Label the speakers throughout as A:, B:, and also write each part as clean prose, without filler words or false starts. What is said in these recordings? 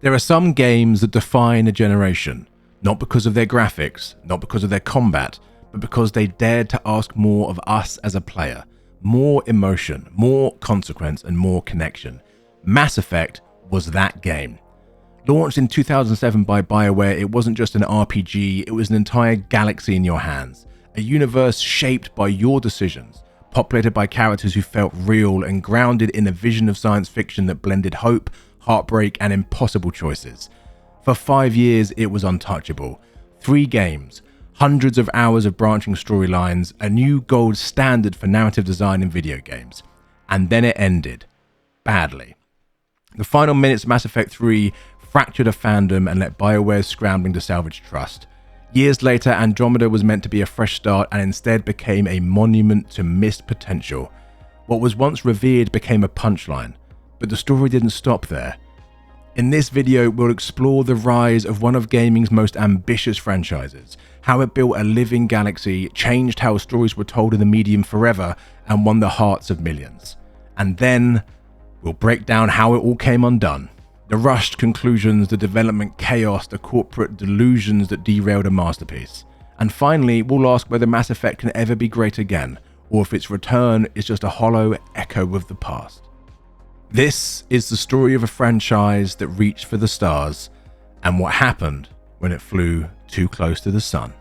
A: There are some games that define a generation, not because of their graphics, not because of their combat, but because they dared to ask more of us as a player. More emotion, more consequence, and more connection. Mass Effect was that game. Launched in 2007 by BioWare, it wasn't just an RPG, it was an entire galaxy in your hands. A universe shaped by your decisions, populated by characters who felt real and grounded in a vision of science fiction that blended hope, heartbreak, and impossible choices. For 5 years, it was untouchable. 3 games, hundreds of hours of branching storylines, a new gold standard for narrative design in video games. And then it ended. Badly. The final minutes of Mass Effect 3 fractured a fandom and let BioWare scrambling to salvage trust. Years later, Andromeda was meant to be a fresh start and instead became a monument to missed potential. What was once revered became a punchline, but the story didn't stop there. In this video, we'll explore the rise of one of gaming's most ambitious franchises, how it built a living galaxy, changed how stories were told in the medium forever, and won the hearts of millions. And then, we'll break down how it all came undone. The rushed conclusions, the development chaos, the corporate delusions that derailed a masterpiece. And finally, we'll ask whether Mass Effect can ever be great again, or if its return is just a hollow echo of the past. This is the story of a franchise that reached for the stars, and what happened when it flew too close to the sun.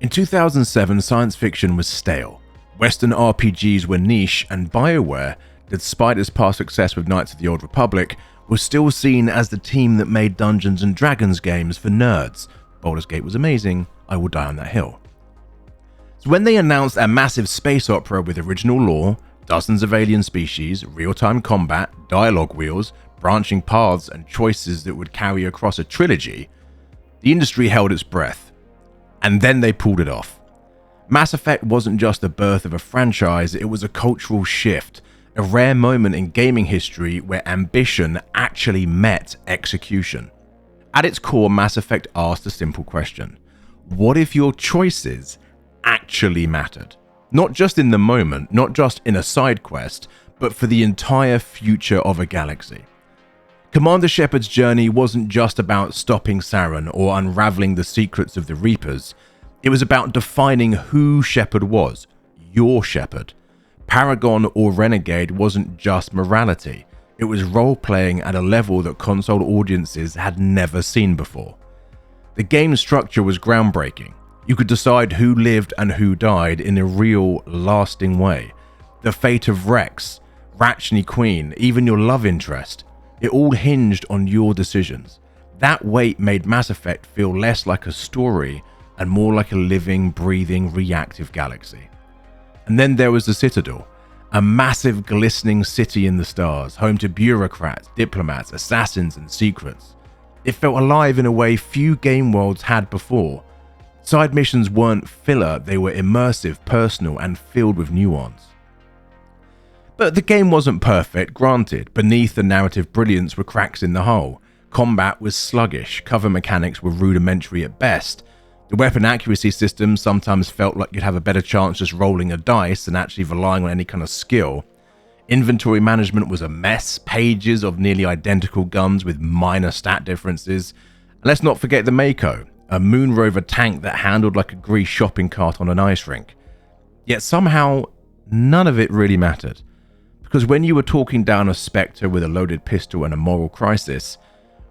A: In 2007, science fiction was stale. Western RPGs were niche, and BioWare, despite its past success with Knights of the Old Republic, was still seen as the team that made Dungeons & Dragons games for nerds. Baldur's Gate was amazing, I will die on that hill. So when they announced a massive space opera with original lore, dozens of alien species, real-time combat, dialogue wheels, branching paths, and choices that would carry across a trilogy, the industry held its breath. And then they pulled it off. Mass Effect wasn't just the birth of a franchise, it was a cultural shift, a rare moment in gaming history where ambition actually met execution. At its core, Mass Effect asked a simple question. What if your choices actually mattered? Not just in the moment, not just in a side quest, but for the entire future of a galaxy. Commander Shepard's journey wasn't just about stopping Saren or unraveling the secrets of the Reapers. It was about defining who Shepard was, your Shepard. Paragon or Renegade wasn't just morality, it was role-playing at a level that console audiences had never seen before. The game's structure was groundbreaking. You could decide who lived and who died in a real, lasting way. The fate of Rex, Ratchney Queen, even your love interest, it all hinged on your decisions. That weight made Mass Effect feel less like a story and more like a living, breathing, reactive galaxy. And then there was the Citadel, a massive glistening city in the stars, home to bureaucrats, diplomats, assassins, and secrets. It felt alive in a way few game worlds had before. Side missions weren't filler, they were immersive, personal, and filled with nuance. But the game wasn't perfect, granted. Beneath the narrative brilliance were cracks in the hull. Combat was sluggish, cover mechanics were rudimentary at best. The weapon accuracy system sometimes felt like you'd have a better chance just rolling a dice than actually relying on any kind of skill. Inventory management was a mess, pages of nearly identical guns with minor stat differences. And let's not forget the Mako, a Moon Rover tank that handled like a grease shopping cart on an ice rink. Yet somehow, none of it really mattered. Because when you were talking down a Spectre with a loaded pistol and a moral crisis,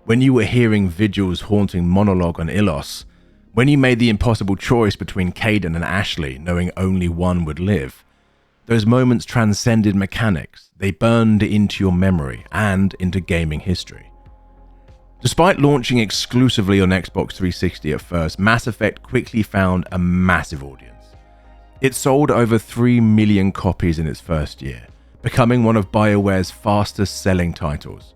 A: when you were hearing Vigil's haunting monologue on Ilos, when you made the impossible choice between Kaidan and Ashley, knowing only one would live, those moments transcended mechanics. They burned into your memory and into gaming history. Despite launching exclusively on Xbox 360 at first, Mass Effect quickly found a massive audience. It sold over 3 million copies in its first year, becoming one of BioWare's fastest selling titles.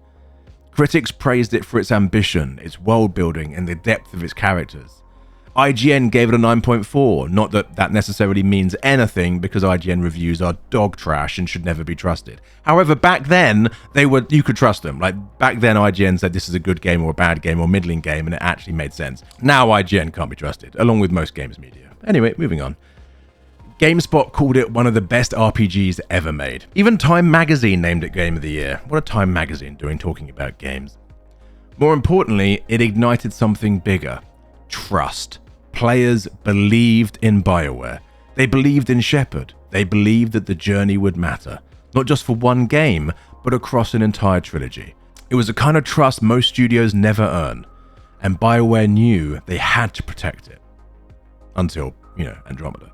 A: Critics praised it for its ambition, its world building, and the depth of its characters. IGN gave it a 9.4, not that that necessarily means anything because IGN reviews are dog trash and should never be trusted. However, back then, you could trust them. Like, back then IGN said this is a good game or a bad game or middling game, and it actually made sense. Now IGN can't be trusted, along with most games media. Anyway, moving on. GameSpot called it one of the best RPGs ever made. Even Time Magazine named it Game of the Year. What are Time Magazine doing talking about games? More importantly, it ignited something bigger. Trust. Players believed in BioWare. They believed in Shepard. They believed that the journey would matter. Not just for one game, but across an entire trilogy. It was a kind of trust most studios never earn. And BioWare knew they had to protect it. Until, Andromeda.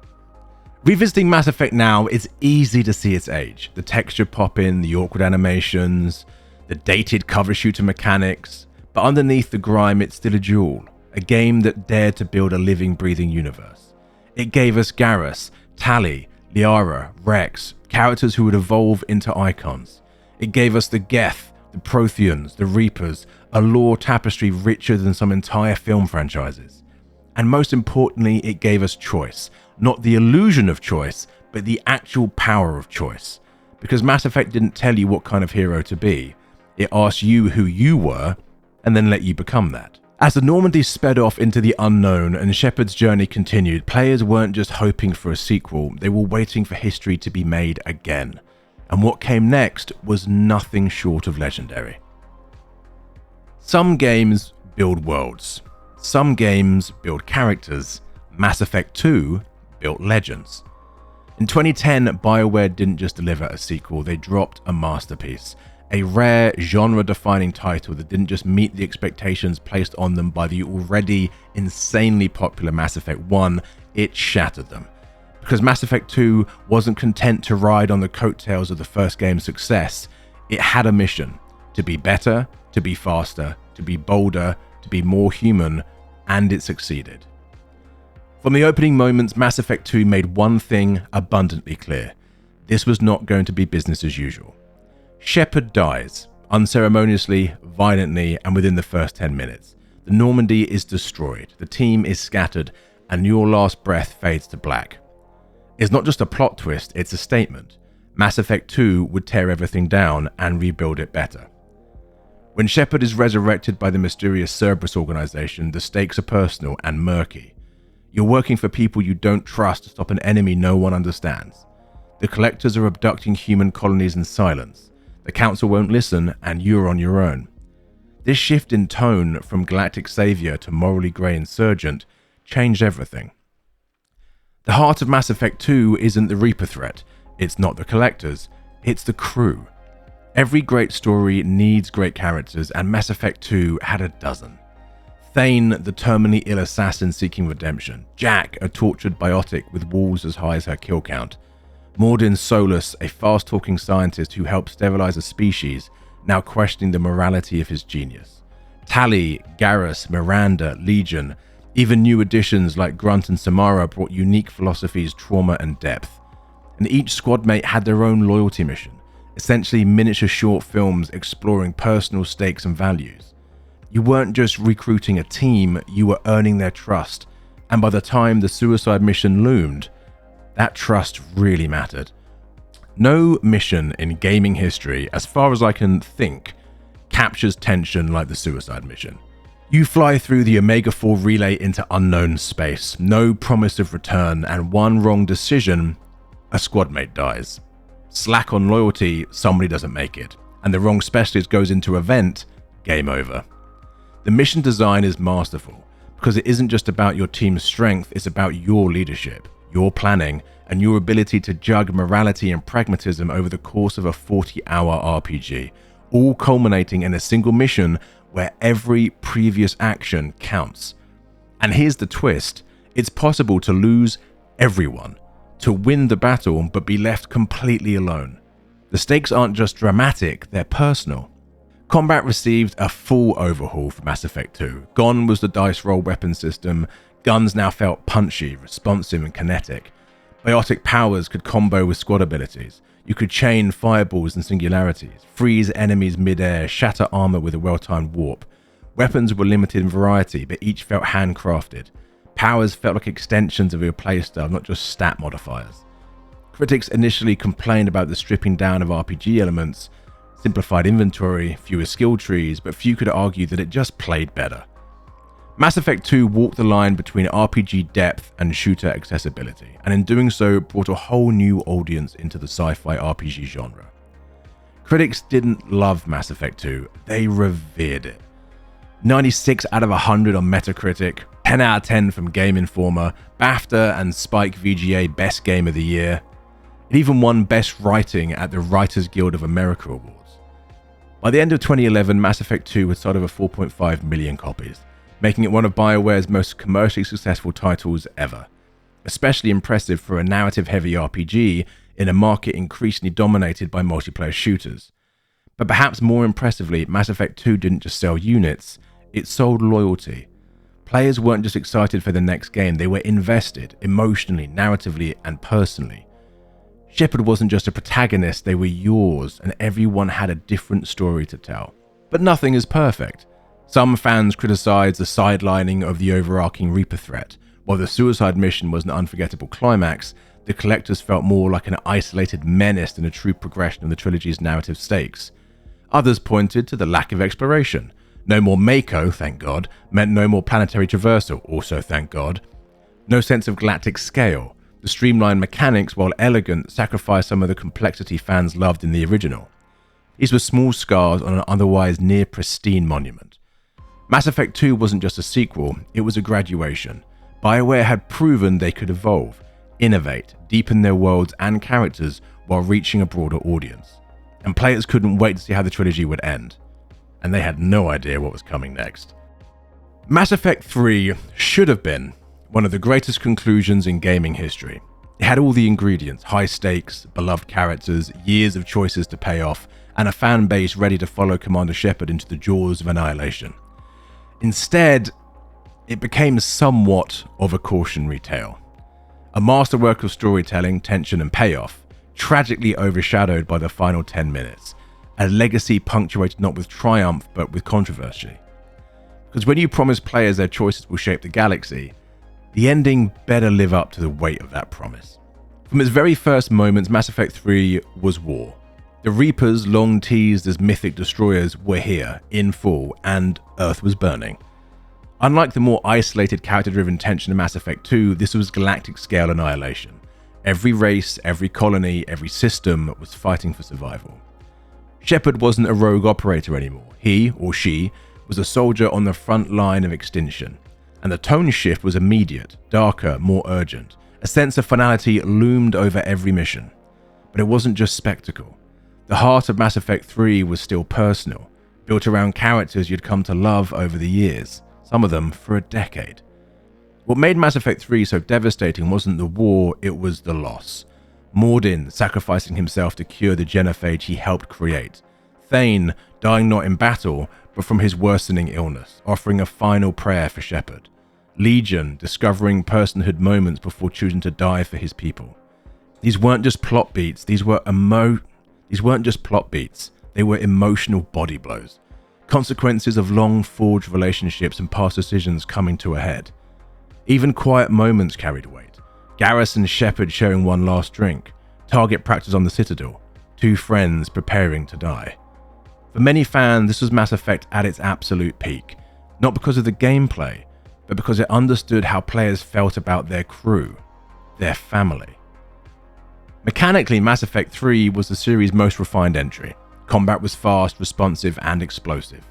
A: Revisiting Mass Effect now, it's easy to see its age. The texture pop-in, the awkward animations, the dated cover shooter mechanics. But underneath the grime, it's still a jewel. A game that dared to build a living, breathing universe. It gave us Garrus, Tali, Liara, Rex, characters who would evolve into icons. It gave us the Geth, the Protheans, the Reapers, a lore tapestry richer than some entire film franchises. And most importantly, it gave us choice. Not the illusion of choice, but the actual power of choice. Because Mass Effect didn't tell you what kind of hero to be. It asked you who you were, and then let you become that. As the Normandy sped off into the unknown and Shepard's journey continued, players weren't just hoping for a sequel, they were waiting for history to be made again. And what came next was nothing short of legendary. Some games build worlds. Some games build characters. Mass Effect 2 built legends. In 2010, BioWare didn't just deliver a sequel, they dropped a masterpiece. A rare, genre-defining title that didn't just meet the expectations placed on them by the already insanely popular Mass Effect 1, it shattered them. Because Mass Effect 2 wasn't content to ride on the coattails of the first game's success, it had a mission: to be better, to be faster, to be bolder, to be more human, and it succeeded. From the opening moments, Mass Effect 2 made one thing abundantly clear. This was not going to be business as usual. Shepard dies, unceremoniously, violently, and within the first 10 minutes. The Normandy is destroyed, the team is scattered, and your last breath fades to black. It's not just a plot twist, it's a statement. Mass Effect 2 would tear everything down and rebuild it better. When Shepard is resurrected by the mysterious Cerberus organization, the stakes are personal and murky. You're working for people you don't trust to stop an enemy no one understands. The Collectors are abducting human colonies in silence. The Council won't listen, and you're on your own. This shift in tone from galactic savior to morally grey insurgent changed everything. The heart of Mass Effect 2 isn't the Reaper threat, it's not the Collectors, it's the crew. Every great story needs great characters, and Mass Effect 2 had a dozen. Thane, the terminally ill assassin seeking redemption. Jack, a tortured biotic with walls as high as her kill count. Mordin Solus, a fast-talking scientist who helped sterilize a species, now questioning the morality of his genius. Tali, Garrus, Miranda, Legion, even new additions like Grunt and Samara brought unique philosophies, trauma, and depth. And each squad mate had their own loyalty mission, essentially miniature short films exploring personal stakes and values. You weren't just recruiting a team, you were earning their trust, and by the time the suicide mission loomed, that trust really mattered. No mission in gaming history, as far as I can think, captures tension like the suicide mission. You fly through the Omega-4 relay into unknown space, no promise of return, and one wrong decision, a squad mate dies. Slack on loyalty, somebody doesn't make it, and the wrong specialist goes into a vent, game over. The mission design is masterful, because it isn't just about your team's strength, it's about your leadership, your planning, and your ability to jug morality and pragmatism over the course of a 40-hour RPG, all culminating in a single mission where every previous action counts. And here's the twist, it's possible to lose everyone, to win the battle but be left completely alone. The stakes aren't just dramatic, they're personal. Combat received a full overhaul for Mass Effect 2. Gone was the dice roll weapon system, guns now felt punchy, responsive and kinetic. Biotic powers could combo with squad abilities. You could chain fireballs and singularities, freeze enemies mid-air, shatter armor with a well-timed warp. Weapons were limited in variety, but each felt handcrafted. Powers felt like extensions of your playstyle, not just stat modifiers. Critics initially complained about the stripping down of RPG elements, simplified inventory, fewer skill trees, but few could argue that it just played better. Mass Effect 2 walked the line between RPG depth and shooter accessibility, and in doing so brought a whole new audience into the sci-fi RPG genre. Critics didn't love Mass Effect 2, they revered it. 96 out of 100 on Metacritic, 10 out of 10 from Game Informer, BAFTA and Spike VGA Best Game of the Year. It even won Best Writing at the Writers Guild of America Awards. By the end of 2011, Mass Effect 2 had sold over 4.5 million copies, making it one of BioWare's most commercially successful titles ever. Especially impressive for a narrative-heavy RPG in a market increasingly dominated by multiplayer shooters. But perhaps more impressively, Mass Effect 2 didn't just sell units, it sold loyalty. Players weren't just excited for the next game, they were invested, emotionally, narratively, and personally. Shepard wasn't just a protagonist, they were yours, and everyone had a different story to tell. But nothing is perfect. Some fans criticised the sidelining of the overarching Reaper threat. While the suicide mission was an unforgettable climax, the collectors felt more like an isolated menace than a true progression of the trilogy's narrative stakes. Others pointed to the lack of exploration. No more Mako, thank God, meant no more planetary traversal, also thank God. No sense of galactic scale. The streamlined mechanics, while elegant, sacrificed some of the complexity fans loved in the original. These were small scars on an otherwise near pristine monument. Mass Effect 2 wasn't just a sequel, it was a graduation. BioWare had proven they could evolve, innovate, deepen their worlds and characters while reaching a broader audience. And players couldn't wait to see how the trilogy would end. And they had no idea what was coming next. Mass Effect 3 should have been one of the greatest conclusions in gaming history. It had all the ingredients: high stakes, beloved characters, years of choices to pay off, and a fan base ready to follow Commander Shepard into the jaws of annihilation. Instead, it became somewhat of a cautionary tale. A masterwork of storytelling, tension, and payoff, tragically overshadowed by the final 10 minutes. A legacy punctuated not with triumph, but with controversy. Because when you promise players their choices will shape the galaxy, the ending better live up to the weight of that promise. From its very first moments, Mass Effect 3 was war. The Reapers, long teased as mythic destroyers, were here, in full, and Earth was burning. Unlike the more isolated character-driven tension in Mass Effect 2, this was galactic-scale annihilation. Every race, every colony, every system was fighting for survival. Shepard wasn't a rogue operator anymore. He, or she, was a soldier on the front line of extinction. And the tone shift was immediate, darker, more urgent. A sense of finality loomed over every mission. But it wasn't just spectacle. The heart of Mass Effect 3 was still personal, built around characters you'd come to love over the years, some of them for a decade. What made Mass Effect 3 so devastating wasn't the war, it was the loss. Mordin sacrificing himself to cure the genophage he helped create. Thane dying not in battle, but from his worsening illness, offering a final prayer for Shepard. Legion discovering personhood moments before choosing to die for his people. These weren't just plot beats, these weren't just plot beats, they were emotional body blows. Consequences of long forged relationships and past decisions coming to a head. Even quiet moments carried weight. Garrus and Shepard sharing one last drink. Target practice on the Citadel. Two friends preparing to die. For many fans, this was Mass Effect at its absolute peak. Not because of the gameplay, but because it understood how players felt about their crew, their family. Mechanically, Mass Effect 3 was the series' most refined entry. Combat was fast, responsive, and explosive.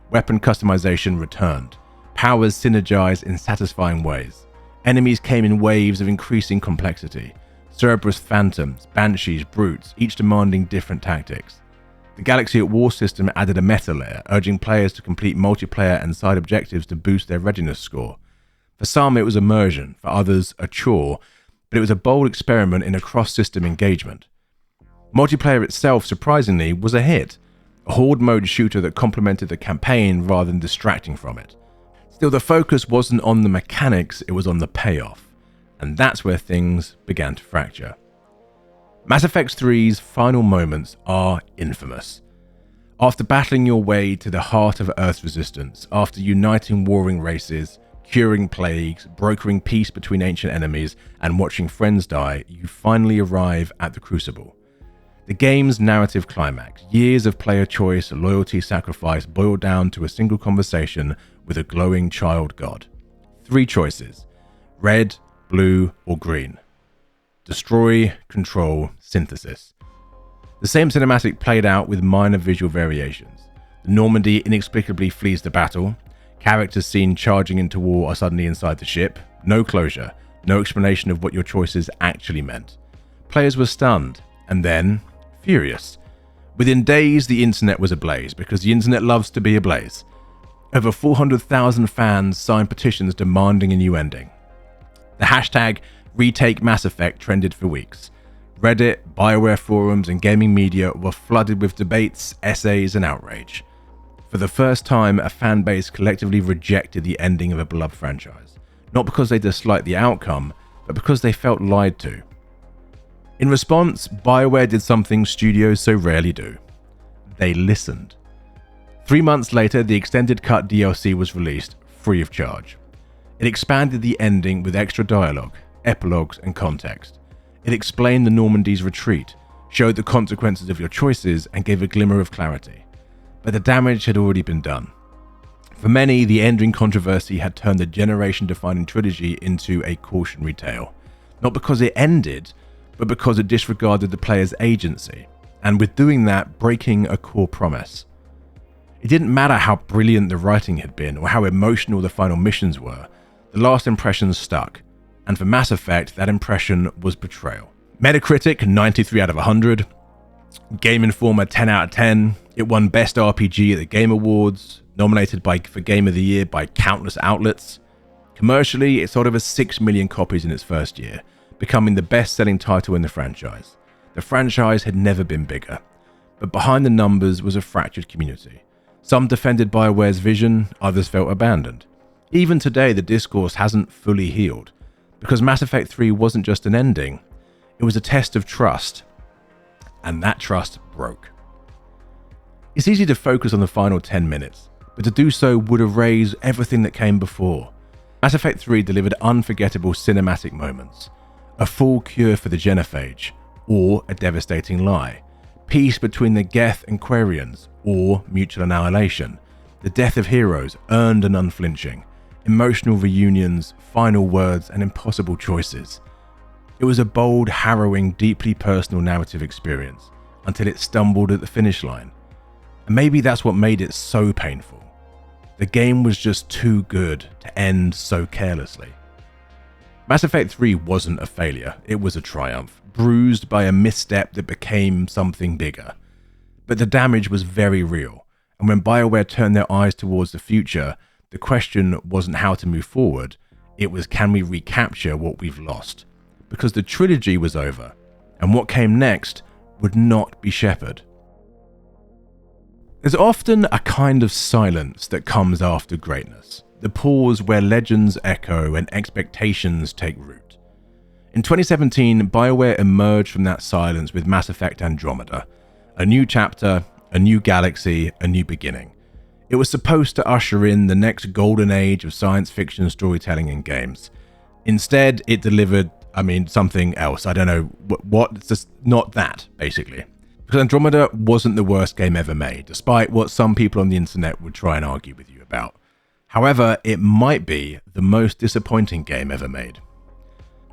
A: Weapon customization returned. Powers synergized in satisfying ways. Enemies came in waves of increasing complexity. Cerberus phantoms, banshees, brutes, each demanding different tactics. The Galaxy at War system added a meta layer, urging players to complete multiplayer and side objectives to boost their readiness score. For some, it was immersion, for others, a chore, but it was a bold experiment in a cross-system engagement. Multiplayer itself, surprisingly, was a hit. A horde mode shooter that complemented the campaign rather than distracting from it. Still, the focus wasn't on the mechanics, it was on the payoff. And that's where things began to fracture. Mass Effect 3's final moments are infamous. After battling your way to the heart of Earth's resistance, after uniting warring races, curing plagues, brokering peace between ancient enemies, and watching friends die, you finally arrive at the Crucible. The game's narrative climax, years of player choice, loyalty, sacrifice, boiled down to a single conversation with a glowing child god. 3 choices: red, blue, or green. Destroy, control, synthesis. The same cinematic played out with minor visual variations. The Normandy inexplicably flees the battle. Characters seen charging into war are suddenly inside the ship. No closure, no explanation of what your choices actually meant. Players were stunned, and then furious. Within days, the internet was ablaze, because the internet loves to be ablaze. Over 400,000 fans signed petitions demanding a new ending. The hashtag Retake Mass Effect trended for weeks. Reddit, BioWare forums, and gaming media were flooded with debates, essays, and outrage. For the first time, a fanbase collectively rejected the ending of a beloved franchise, not because they disliked the outcome, but because they felt lied to. In response, BioWare did something studios so rarely do. They listened. 3 months later, the extended cut DLC was released, free of charge. It expanded the ending with extra dialogue, epilogues, and context. It explained the Normandy's retreat, showed the consequences of your choices, and gave a glimmer of clarity. But the damage had already been done. For many, the ending controversy had turned the generation-defining trilogy into a cautionary tale. Not because it ended, but because it disregarded the player's agency, and with doing that, breaking a core promise. It didn't matter how brilliant the writing had been, or how emotional the final missions were. The last impressions stuck, and for Mass Effect, that impression was betrayal. Metacritic, 93 out of 100. Game Informer, 10 out of 10. It won Best RPG at the Game Awards, nominated for Game of the Year by countless outlets. Commercially, it sold over 6 million copies in its first year, becoming the best-selling title in the franchise. The franchise had never been bigger, but behind the numbers was a fractured community. Some defended BioWare's vision, others felt abandoned. Even today, the discourse hasn't fully healed, because Mass Effect 3 wasn't just an ending, it was a test of trust, and that trust broke. It's easy to focus on the final 10 minutes, but to do so would erase everything that came before. Mass Effect 3 delivered unforgettable cinematic moments, a full cure for the genophage, or a devastating lie, peace between the Geth and Quarians, or mutual annihilation, the death of heroes, earned and unflinching, emotional reunions, final words, and impossible choices. It was a bold, harrowing, deeply personal narrative experience, until it stumbled at the finish line. And maybe that's what made it so painful. The game was just too good to end so carelessly. Mass Effect 3 wasn't a failure, it was a triumph, bruised by a misstep that became something bigger. But the damage was very real, and when BioWare turned their eyes towards the future, the question wasn't how to move forward, it was can we recapture what we've lost? Because the trilogy was over, and what came next would not be Shepard. There's often a kind of silence that comes after greatness, the pause where legends echo and expectations take root. In 2017, BioWare emerged from that silence with Mass Effect Andromeda, a new chapter, a new galaxy, a new beginning. It was supposed to usher in the next golden age of science fiction storytelling in games. Instead, it delivered, something else. I don't know what, it's just not that, basically. Because Andromeda wasn't the worst game ever made, despite what some people on the internet would try and argue with you about. However, it might be the most disappointing game ever made.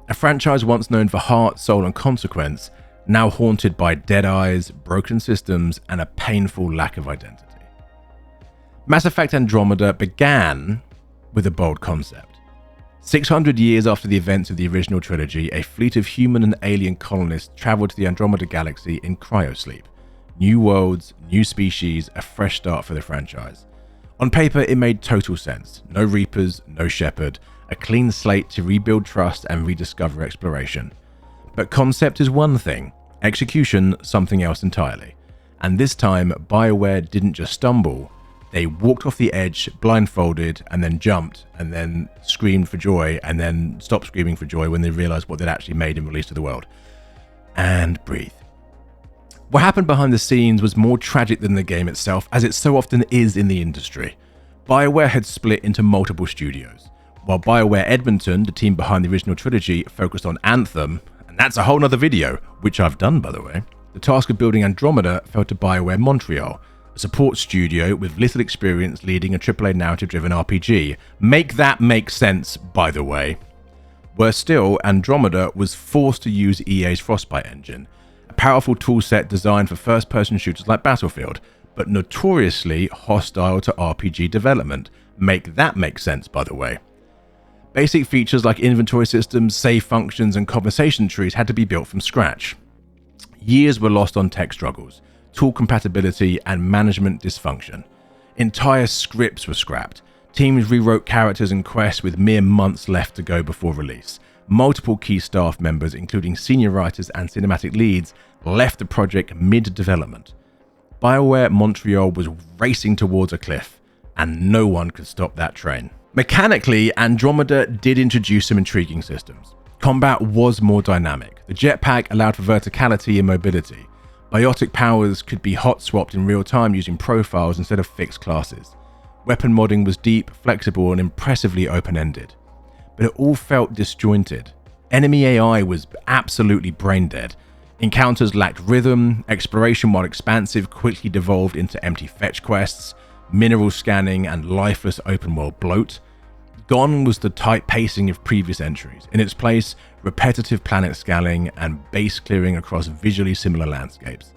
A: A franchise once known for heart, soul, and consequence, now haunted by dead eyes, broken systems, and a painful lack of identity. Mass Effect Andromeda began with a bold concept. 600 years after the events of the original trilogy, a fleet of human and alien colonists traveled to the Andromeda galaxy in cryosleep. New worlds, new species, a fresh start for the franchise. On paper, it made total sense. No Reapers, no Shepard, a clean slate to rebuild trust and rediscover exploration. But concept is one thing, execution something else entirely. And this time, BioWare didn't just stumble, they walked off the edge, blindfolded, and then jumped, and then screamed for joy, and then stopped screaming for joy when they realized what they'd actually made and released to the world. And breathe. What happened behind the scenes was more tragic than the game itself, as it so often is in the industry. BioWare had split into multiple studios. While BioWare Edmonton, the team behind the original trilogy, focused on Anthem, and that's a whole nother video, which I've done by the way, the task of building Andromeda fell to BioWare Montreal, a support studio with little experience leading a AAA narrative-driven RPG. Make that make sense, by the way. Worse still, Andromeda was forced to use EA's Frostbite engine, a powerful toolset designed for first-person shooters like Battlefield, but notoriously hostile to RPG development. Make that make sense, by the way. Basic features like inventory systems, save functions, and conversation trees had to be built from scratch. Years were lost on tech struggles, tool compatibility, and management dysfunction. Entire scripts were scrapped. Teams rewrote characters and quests with mere months left to go before release. Multiple key staff members, including senior writers and cinematic leads, left the project mid-development. BioWare Montreal was racing towards a cliff, and no one could stop that train. Mechanically, Andromeda did introduce some intriguing systems. Combat was more dynamic. The jetpack allowed for verticality and mobility. Biotic powers could be hot-swapped in real time using profiles instead of fixed classes. Weapon modding was deep, flexible, and impressively open-ended. But it all felt disjointed. Enemy AI was absolutely brain-dead. Encounters lacked rhythm, exploration, while expansive, quickly devolved into empty fetch quests, mineral scanning, and lifeless open-world bloat. Gone was the tight pacing of previous entries. In its place, repetitive planet scanning and base clearing across visually similar landscapes.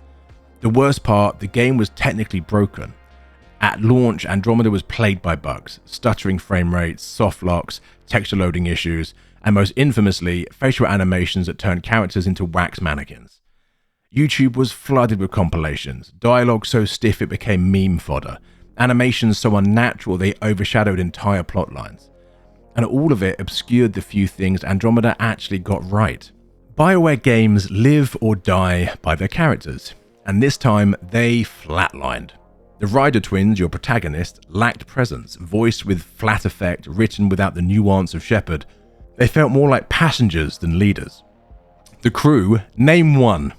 A: The worst part, the game was technically broken. At launch, Andromeda was plagued by bugs, stuttering frame rates, soft locks, texture loading issues, and most infamously, facial animations that turned characters into wax mannequins. YouTube was flooded with compilations, dialogue so stiff it became meme fodder, animations so unnatural they overshadowed entire plot lines. And all of it obscured the few things Andromeda actually got right. BioWare games live or die by their characters, and this time they flatlined. The Ryder twins, your protagonist, lacked presence, voiced with flat effect, written without the nuance of Shepard. They felt more like passengers than leaders. The crew, name one.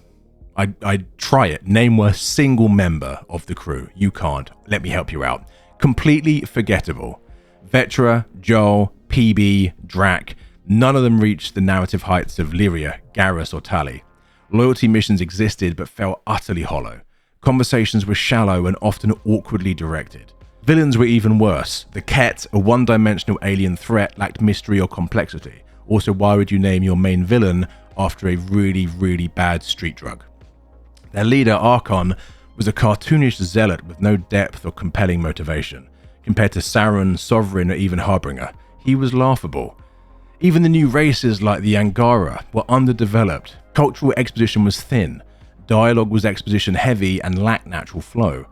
A: I'd try it. Name a single member of the crew. You can't. Let me help you out. Completely forgettable. Vetra, Joel, PB, Drac, none of them reached the narrative heights of Lyria, Garrus, or Tali. Loyalty missions existed but felt utterly hollow. Conversations were shallow and often awkwardly directed. Villains were even worse. The Ket, a one-dimensional alien threat, lacked mystery or complexity. Also, why would you name your main villain after a really, really bad street drug? Their leader, Archon, was a cartoonish zealot with no depth or compelling motivation. Compared to Saren, Sovereign, or even Harbinger, he was laughable. Even the new races like the Angara were underdeveloped. Cultural exposition was thin. Dialogue was exposition heavy and lacked natural flow.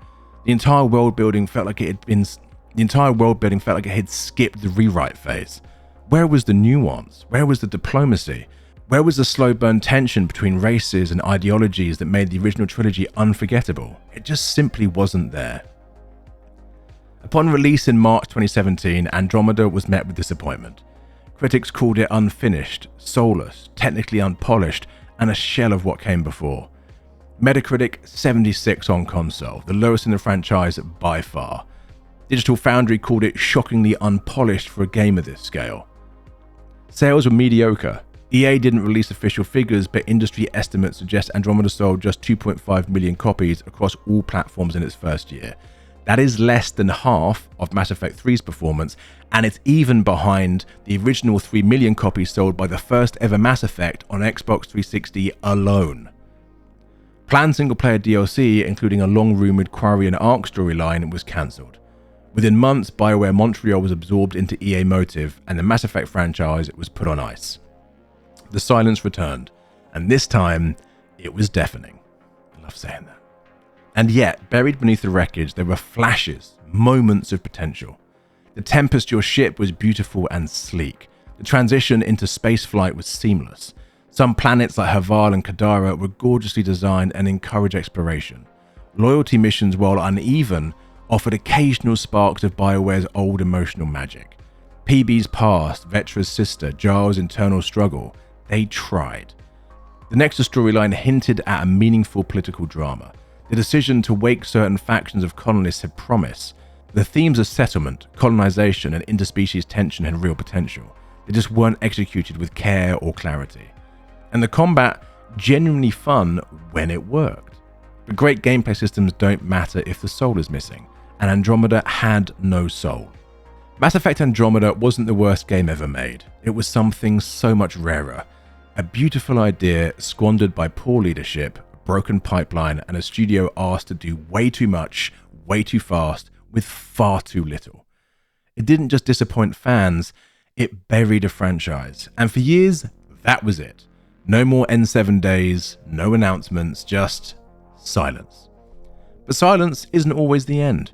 A: The entire world building felt like it had skipped the rewrite phase. Where was the nuance? Where was the diplomacy? Where was the slow burn tension between races and ideologies that made the original trilogy unforgettable? It just simply wasn't there. Upon release in March 2017, Andromeda was met with disappointment. Critics called it unfinished, soulless, technically unpolished, and a shell of what came before. Metacritic 76 on console, the lowest in the franchise by far. Digital Foundry called it shockingly unpolished for a game of this scale. Sales were mediocre. EA didn't release official figures, but industry estimates suggest Andromeda sold just 2.5 million copies across all platforms in its first year. That is less than half of Mass Effect 3's performance, and it's even behind the original 3 million copies sold by the first ever Mass Effect on Xbox 360 alone. Planned single-player DLC, including a long-rumoured Quarry and Ark storyline, was cancelled. Within months, BioWare Montreal was absorbed into EA Motive, and the Mass Effect franchise was put on ice. The silence returned, and this time, it was deafening. I love saying that. And yet, buried beneath the wreckage, there were flashes, moments of potential. The Tempest, your ship, was beautiful and sleek. The transition into spaceflight was seamless. Some planets like Haval and Kadara were gorgeously designed and encouraged exploration. Loyalty missions, while uneven, offered occasional sparks of BioWare's old emotional magic. PB's past, Vetra's sister, Giles' internal struggle, they tried. The Nexus storyline hinted at a meaningful political drama. The decision to wake certain factions of colonists had promise. The themes of settlement, colonization, and interspecies tension had real potential. They just weren't executed with care or clarity. And the combat genuinely fun when it worked. But great gameplay systems don't matter if the soul is missing, and Andromeda had no soul. Mass Effect Andromeda wasn't the worst game ever made. It was something so much rarer. A beautiful idea squandered by poor leadership, a broken pipeline, and a studio asked to do way too much, way too fast, with far too little. It didn't just disappoint fans, it buried a franchise. And for years, that was it. No more N7 days, no announcements, just silence. But silence isn't always the end.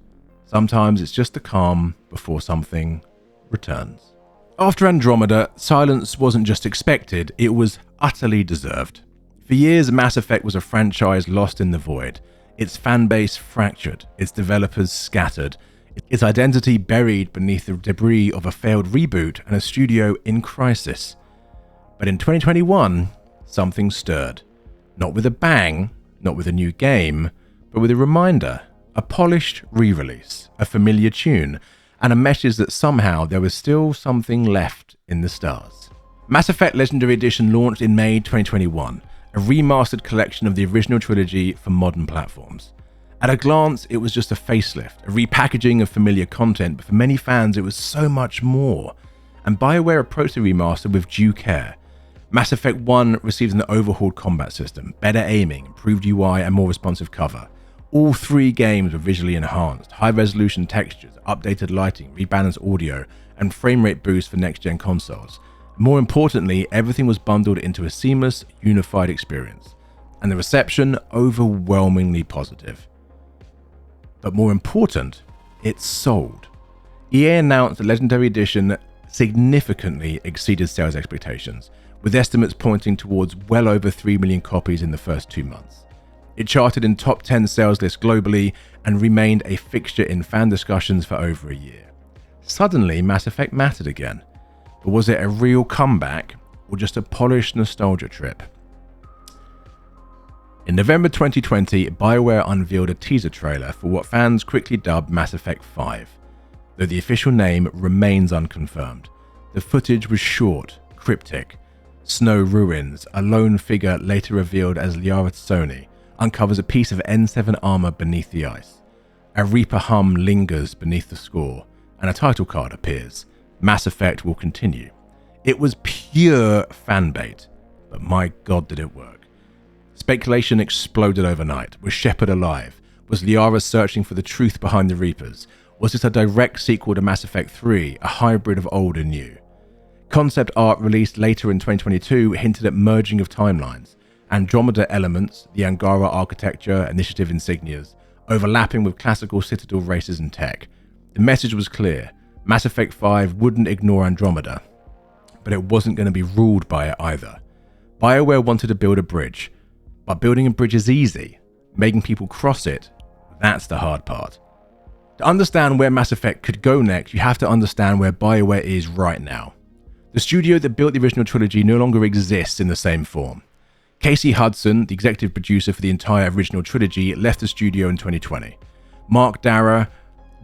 A: Sometimes it's just the calm before something returns. After Andromeda, silence wasn't just expected, it was utterly deserved. For years, Mass Effect was a franchise lost in the void. Its fanbase fractured, its developers scattered, its identity buried beneath the debris of a failed reboot and a studio in crisis. But in 2021, something stirred. Not with a bang, not with a new game, but with a reminder, a polished re-release, a familiar tune, and a message that somehow there was still something left in the stars. Mass Effect Legendary Edition launched in May 2021, a remastered collection of the original trilogy for modern platforms. At a glance, it was just a facelift, a repackaging of familiar content, but for many fans it was so much more. And BioWare approached the remaster with due care. Mass Effect 1 received an overhauled combat system, better aiming, improved UI, and more responsive cover. All three games were visually enhanced, high-resolution textures, updated lighting, rebalanced audio, and frame rate boosts for next-gen consoles. More importantly, everything was bundled into a seamless, unified experience, and the reception overwhelmingly positive. But more important, it sold. EA announced the Legendary Edition significantly exceeded sales expectations, with estimates pointing towards well over 3 million copies in the first 2 months. It charted in top 10 sales lists globally and remained a fixture in fan discussions for over a year. Suddenly, Mass Effect mattered again. But was it a real comeback or just a polished nostalgia trip? In November 2020, BioWare unveiled a teaser trailer for what fans quickly dubbed Mass Effect 5, though the official name remains unconfirmed. The footage was short, cryptic. Snow ruins, a lone figure later revealed as Liara Sony, uncovers a piece of N7 armor beneath the ice. A Reaper hum lingers beneath the score, and a title card appears. Mass Effect will continue. It was pure fanbait, but my god did it work. Speculation exploded overnight. Was Shepard alive? Was Liara searching for the truth behind the Reapers? Was this a direct sequel to Mass Effect 3, a hybrid of old and new? Concept art released later in 2022 hinted at merging of timelines, Andromeda elements, the Angara architecture, initiative insignias, overlapping with classical Citadel races and tech. The message was clear. Mass Effect 5 wouldn't ignore Andromeda, but it wasn't going to be ruled by it either. BioWare wanted to build a bridge, but building a bridge is easy. Making people cross it, that's the hard part. To understand where Mass Effect could go next, you have to understand where BioWare is right now. The studio that built the original trilogy no longer exists in the same form. Casey Hudson, the executive producer for the entire original trilogy, left the studio in 2020. Mark Darrah,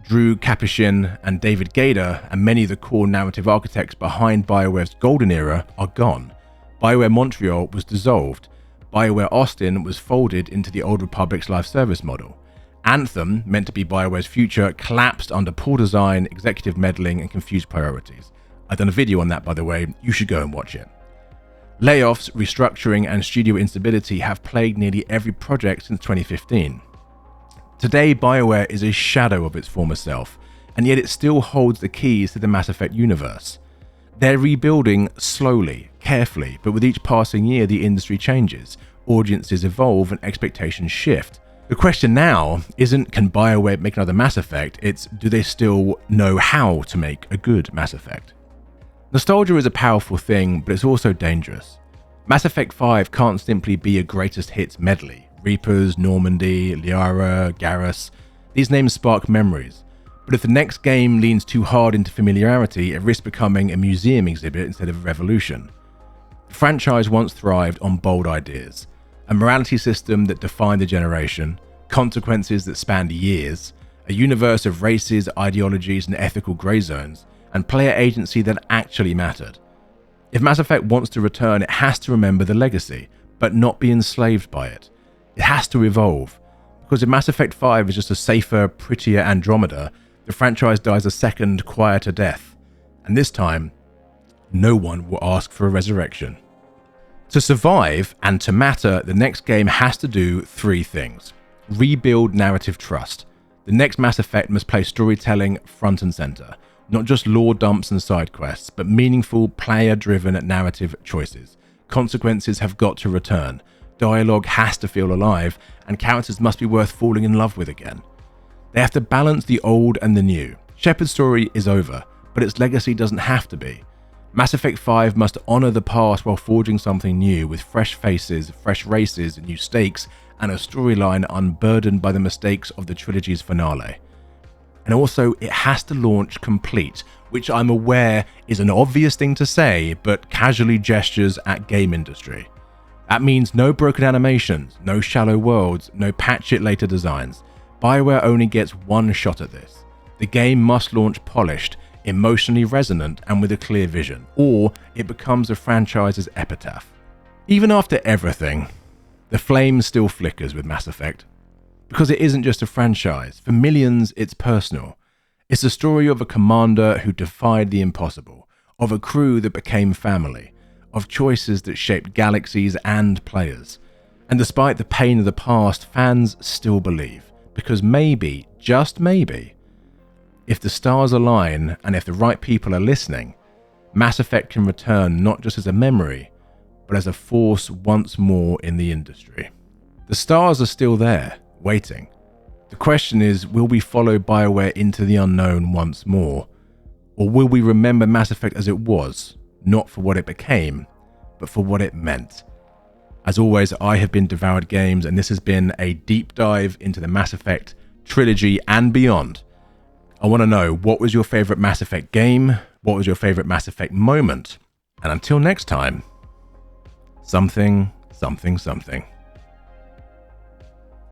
A: Drew Capuchin, and David Gader, and many of the core narrative architects behind BioWare's golden era, are gone. BioWare Montreal was dissolved. BioWare Austin was folded into the Old Republic's live service model. Anthem, meant to be BioWare's future, collapsed under poor design, executive meddling, and confused priorities. I've done a video on that, by the way. You should go and watch it. Layoffs, restructuring, and studio instability have plagued nearly every project since 2015. Today, BioWare is a shadow of its former self, and yet it still holds the keys to the Mass Effect universe. They're rebuilding slowly, carefully, but with each passing year, the industry changes, audiences evolve, and expectations shift. The question now isn't can BioWare make another Mass Effect, it's do they still know how to make a good Mass Effect? Nostalgia is a powerful thing, but it's also dangerous. Mass Effect 5 can't simply be a greatest hits medley. Reapers, Normandy, Liara, Garrus, these names spark memories. But if the next game leans too hard into familiarity, it risks becoming a museum exhibit instead of a revolution. The franchise once thrived on bold ideas. A morality system that defined a generation, consequences that spanned years, a universe of races, ideologies, and ethical grey zones, and player agency that actually mattered. If Mass Effect wants to return, it has to remember the legacy, but not be enslaved by it. It has to evolve. Because if Mass Effect 5 is just a safer, prettier Andromeda, the franchise dies a second, quieter death. And this time, no one will ask for a resurrection. To survive and to matter, the next game has to do 3 things. Rebuild narrative trust. The next Mass Effect must place storytelling front and center. Not just lore dumps and side quests, but meaningful, player-driven narrative choices. Consequences have got to return. Dialogue has to feel alive, and characters must be worth falling in love with again. They have to balance the old and the new. Shepard's story is over, but its legacy doesn't have to be. Mass Effect 5 must honour the past while forging something new with fresh faces, fresh races, new stakes, and a storyline unburdened by the mistakes of the trilogy's finale. And also, it has to launch complete, which I'm aware is an obvious thing to say, but casually gestures at game industry. That means no broken animations, no shallow worlds, no patch it later designs. BioWare only gets one shot at this. The game must launch polished, emotionally resonant, and with a clear vision, or it becomes a franchise's epitaph. Even after everything, the flame still flickers with Mass Effect. Because it isn't just a franchise. For millions, it's personal. It's the story of a commander who defied the impossible, of a crew that became family, of choices that shaped galaxies and players. And despite the pain of the past, fans still believe. Because maybe, just maybe, if the stars align and if the right people are listening, Mass Effect can return not just as a memory, but as a force once more in the industry. The stars are still there, waiting. The question is, will we follow BioWare into the unknown once more? Or will we remember Mass Effect as it was, not for what it became, but for what it meant? As always, I have been Devoured Games, and this has been a deep dive into the Mass Effect trilogy and beyond. I want to know, what was your favourite Mass Effect game? What was your favourite Mass Effect moment? And until next time, something, something, something.